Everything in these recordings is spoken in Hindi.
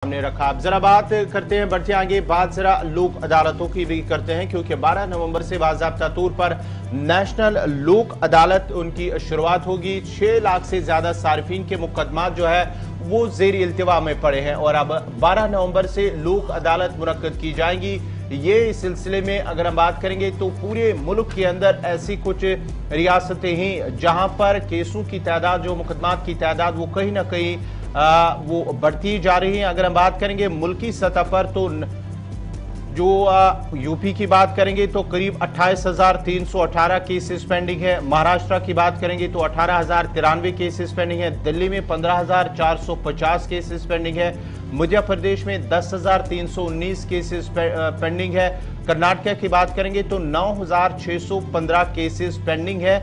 सामने रखा। अब जरा बात करते हैं, बढ़ते आगे, बात जरा लोक अदालतों की भी करते हैं, क्योंकि 12 नवंबर से बाज़ाब्ता तौर पर नेशनल लोक अदालत उनकी शुरुआत होगी। 6 लाख से ज्यादा सार्फिन के मुकदमात जो है वो ज़ेर इल्तिवा में पड़े हैं और अब 12 नवंबर से लोक अदालत मुनक्कद की जाएंगी। ये इस सिलसिले में अगर हम बात करेंगे तो पूरे मुल्क के अंदर ऐसी कुछ रियासतें हैं जहां पर केसों की तादाद, जो मुकदमात की तादाद, वो कहीं ना कहीं वो बढ़ती जा रही है। अगर हम बात करेंगे मुल्की सतह पर तो जो यूपी की बात करेंगे तो करीब 28,318 केसेस पेंडिंग है। महाराष्ट्र की बात करेंगे तो 18,093 केसेस पेंडिंग है। दिल्ली में 15,450 केसेस पेंडिंग है। मध्य प्रदेश में 10,319 केसेस पेंडिंग है। कर्नाटक की बात करेंगे तो 9,615 केसेस पेंडिंग है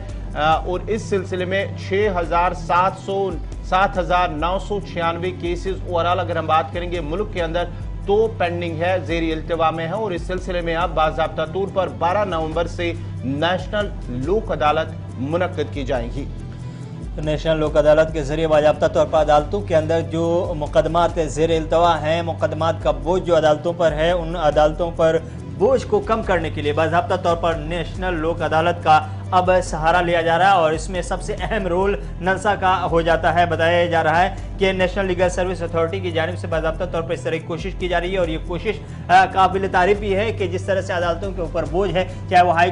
और इस सिलसिले में 7,996 केसेस ओवरऑल अगर हम बात करेंगे मुल्क के अंदर तो पेंडिंग है, ज़ेर इल्तिवा में है। और इस सिलसिले में अब बाज़ाब्ता तौर पर 12 नवंबर से नेशनल लोक अदालत मुनक्कद की जाएंगी। नेशनल लोक अदालत के जरिए बाज़ाब्ता तौर पर अदालतों के अंदर जो मुकदमात ज़ेर इल्तवा हैं, मुकदमात का बोझ जो अदालतों पर है, उन अदालतों पर बोझ को कम करने के लिए बाज़ाब्ता तौर पर नेशनल लोक अदालत का अब सहारा लिया जा रहा है और इसमें सबसे अहम रोल नलसा का हो जाता है। बताया जा रहा है कि नेशनल लीगल सर्विस अथॉरिटी की जानिब से बाज़ाब्ता तौर पर इस तरह की कोशिश की जा रही है और ये कोशिश काबिल तारीफ भी है कि जिस तरह से अदालतों के ऊपर बोझ है, चाहे वो हाई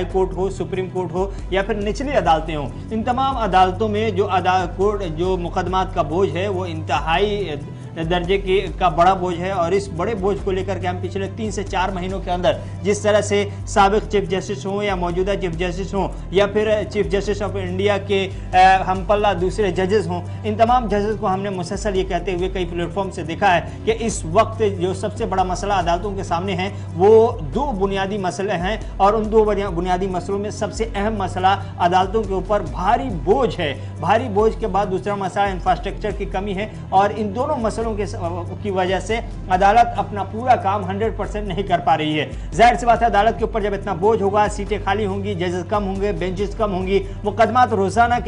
कोर्ट हो, सुप्रीम कोर्ट हो या फिर निचली अदालतें हों, इन तमाम अदालतों में जो मुकदमात का बोझ है वो इंतहाई दर्जे का बड़ा बोझ है। और इस बड़े बोझ को लेकर के हम पिछले 3 से 4 महीनों के अंदर जिस तरह से साबिक चीफ जस्टिस हों या मौजूदा चीफ जस्टिस हों या फिर चीफ जस्टिस ऑफ इंडिया के हम पल्ला दूसरे जजेस हों, इन तमाम जजेस को हमने मुसलसल ये कहते हुए कई प्लेटफॉर्म से देखा है कि इस वक्त जो सबसे बड़ा मसला अदालतों के सामने है वो 2 बुनियादी मसले हैं और उन 2 बुनियादी मसलों में सबसे अहम मसला अदालतों के ऊपर भारी बोझ है। भारी बोझ के बाद दूसरा मसला इंफ्रास्ट्रक्चर की कमी है और इन दोनों मसलों की वजह से अदालत अपना पूरा काम 100% नहीं कर पा रही है। जाहिर सी बात है, अदालत के ऊपर जब इतना बोझ होगा, सीटें खाली होंगी, जजेस कम होंगे, बेंचेस कम होंगी, मुकदमात रोजाना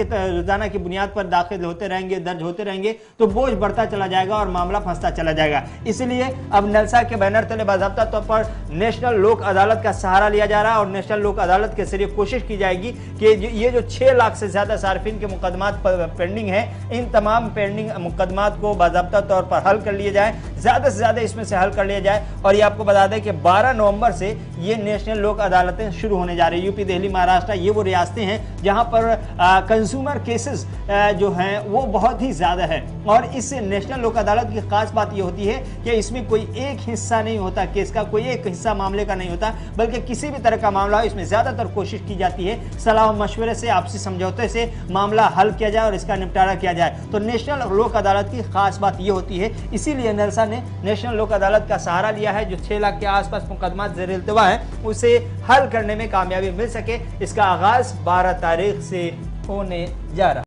की बुनियाद पर दाखिल होते रहेंगे, दर्ज होते रहेंगे, तो बोझ बढ़ता चला जाएगा और मामला फंसता चला जाएगा। इसलिए अब नलसा के बैनर तले बाज़ाब्ता तौर पर नेशनल लोक अदालत का सहारा लिया जा रहा है और नेशनल लोक अदालत के जरिए कोशिश की जाएगी कि ये जो 6 लाख से ज्यादा सार्फिन के मुकदमात पेंडिंग है, इन तमाम पेंडिंग मुकदमात को बाज़ाब्ता तौर पर हल कर लिए जाए, ज्यादा से ज्यादा इसमें से हल कर लिया जाए। और ये आपको बता दें कि 12 नवंबर से ये नेशनल लोक अदालतें शुरू होने जा रही है। यूपी, दिल्ली, महाराष्ट्र, ये वो रियासतें हैं जहां पर कंज्यूमर केसेस जो हैं वो बहुत ही ज्यादा है। और इस नेशनल लोक अदालत की खास बात ये होती है कि इसमें कोई एक हिस्सा नहीं होता, केस का कोई एक हिस्सा मामले का नहीं होता, बल्कि किसी भी तरह का मामला हो, इसमें ज्यादातर कोशिश की जाती है सलाह मशवरे से, आपसी समझौते से मामला हल किया जाए और इसका निपटारा किया जाए। तो नेशनल लोक अदालत की खास बात ये होती है, इसीलिए नलसा ने नेशनल लोक अदालत का सहारा लिया है। जो 6 लाख के आसपास मुकदमात ज़ेर इल्तिवा है उसे हल करने में कामयाबी मिल सके, इसका आगाज 12 तारीख से होने जा रहा है।